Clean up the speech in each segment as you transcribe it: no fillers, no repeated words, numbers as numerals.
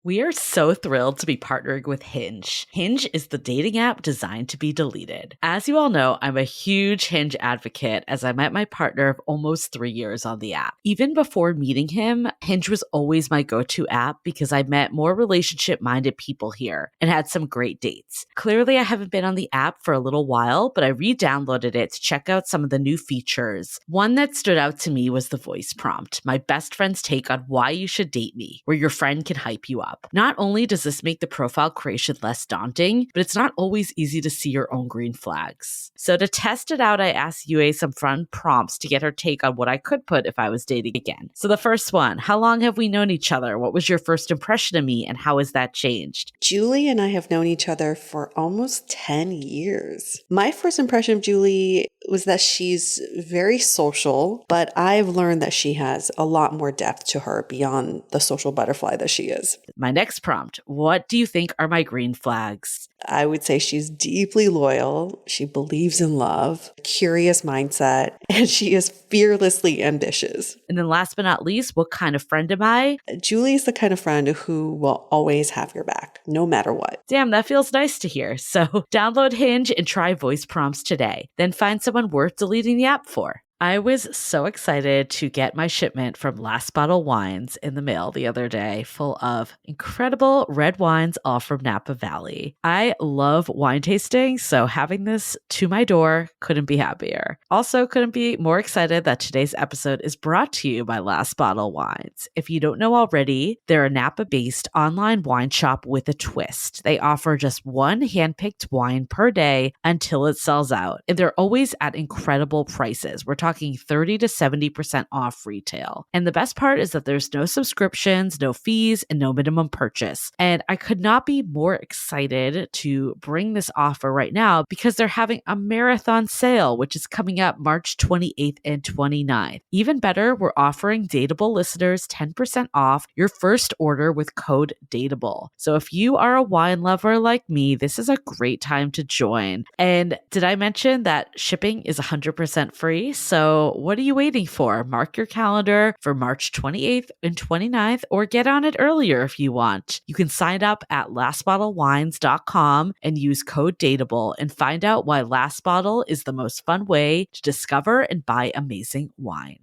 We are so thrilled to be partnering with Hinge. Hinge is the dating app designed to be deleted. As you all know, I'm a huge Hinge advocate as I met my partner of almost 3 years on the app. Even before meeting him, Hinge was always my go-to app because I met more relationship-minded people here and had some great dates. Clearly, I haven't been on the app for a little while, but I re-downloaded it to check out some of the new features. One that stood out to me was the voice prompt, my best friend's take on why you should date me, where your friend can hype you up. Not only does this make the profile creation less daunting, but it's not always easy to see your own green flags. So to test it out, I asked Yue some fun prompts to get her take on what I could put if I was dating again. So the first one, how long have we known each other? What was your first impression of me and how has that changed? Julie and I have known each other for almost 10 years. My first impression of Julie was that she's very social, but I've learned that she has a lot more depth to her beyond the social butterfly that she is. My next prompt, what do you think are my green flags? I would say she's deeply loyal. She believes in love, curious mindset, and she is fearlessly ambitious. And then last but not least, what kind of friend am I? Julie is the kind of friend who will always have your back, no matter what. Damn, that feels nice to hear. So download Hinge and try voice prompts today. Then find someone worth deleting the app for. I was so excited to get my shipment from Last Bottle Wines in the mail the other day, full of incredible red wines, all from Napa Valley. I love wine tasting, so having this to my door couldn't be happier. Also, couldn't be more excited that today's episode is brought to you by Last Bottle Wines. If you don't know already, they're a Napa-based online wine shop with a twist. They offer just one handpicked wine per day until it sells out, and they're always at incredible prices. We're talking 30 to 70% off retail. And the best part is that there's no subscriptions, no fees, and no minimum purchase. And I could not be more excited to bring this offer right now because they're having a marathon sale, which is coming up March 28th and 29th. Even better, we're offering Dateable listeners 10% off your first order with code DATEABLE. So if you are a wine lover like me, this is a great time to join. And did I mention that shipping is 100% free? So what are you waiting for? Mark your calendar for March 28th and 29th or get on it earlier if you want. You can sign up at lastbottlewines.com and use code DATEABLE and find out why Last Bottle is the most fun way to discover and buy amazing wine.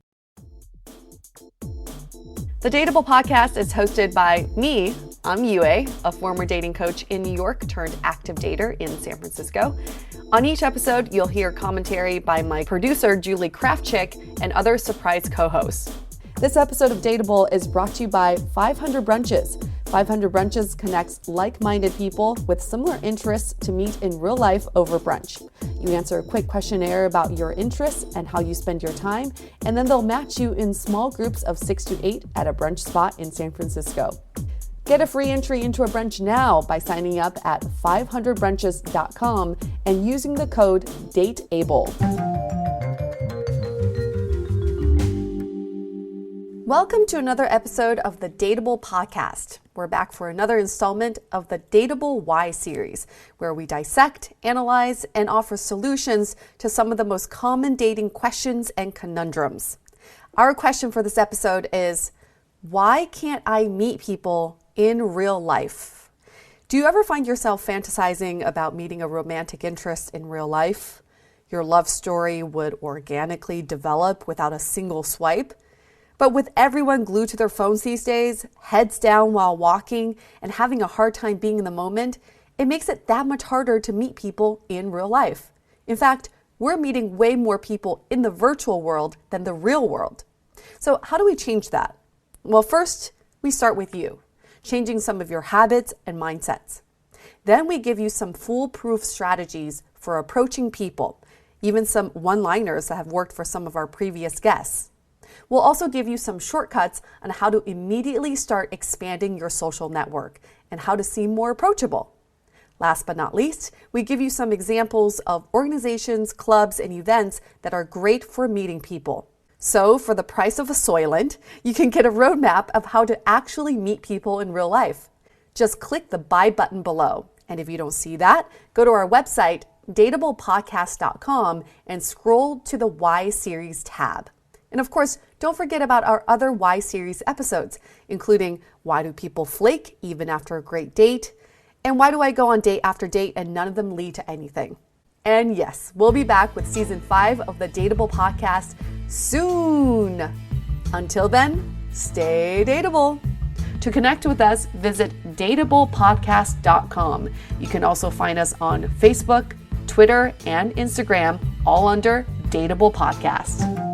The Dateable podcast is hosted by me. I'm Yue, a former dating coach in New York turned active dater in San Francisco. On each episode, you'll hear commentary by my producer, Julie Krafchick, and other surprise co-hosts. This episode of Dateable is brought to you by 500 Brunches. 500 Brunches connects like-minded people with similar interests to meet in real life over brunch. You answer a quick questionnaire about your interests and how you spend your time, and then they'll match you in small groups of 6 to 8 at a brunch spot in San Francisco. Get a free entry into a brunch now by signing up at 500brunches.com and using the code DATEABLE. Welcome to another episode of the Dateable podcast. We're back for another installment of the Dateable Why series, where we dissect, analyze, and offer solutions to some of the most common dating questions and conundrums. Our question for this episode is, why can't I meet people in real life? Do you ever find yourself fantasizing about meeting a romantic interest in real life? Your love story would organically develop without a single swipe. But with everyone glued to their phones these days, heads down while walking, and having a hard time being in the moment, it makes it that much harder to meet people in real life. In fact, we're meeting way more people in the virtual world than the real world. So how do we change that? Well, first, we start with you, changing some of your habits and mindsets. Then we give you some foolproof strategies for approaching people, even some one-liners that have worked for some of our previous guests. We'll also give you some shortcuts on how to immediately start expanding your social network and how to seem more approachable. Last but not least, we give you some examples of organizations, clubs, and events that are great for meeting people. So for the price of a Soylent, you can get a roadmap of how to actually meet people in real life. Just click the buy button below. And if you don't see that, go to our website, dateablepodcast.com, and scroll to the Why series tab. And of course, don't forget about our other Why series episodes, including why do people flake even after a great date? And why do I go on date after date and none of them lead to anything? And yes, we'll be back with season 5 of the Dateable podcast soon. Until then, stay dateable. To connect with us, visit dateablepodcast.com. You can also find us on Facebook, Twitter, and Instagram, all under Dateable Podcast.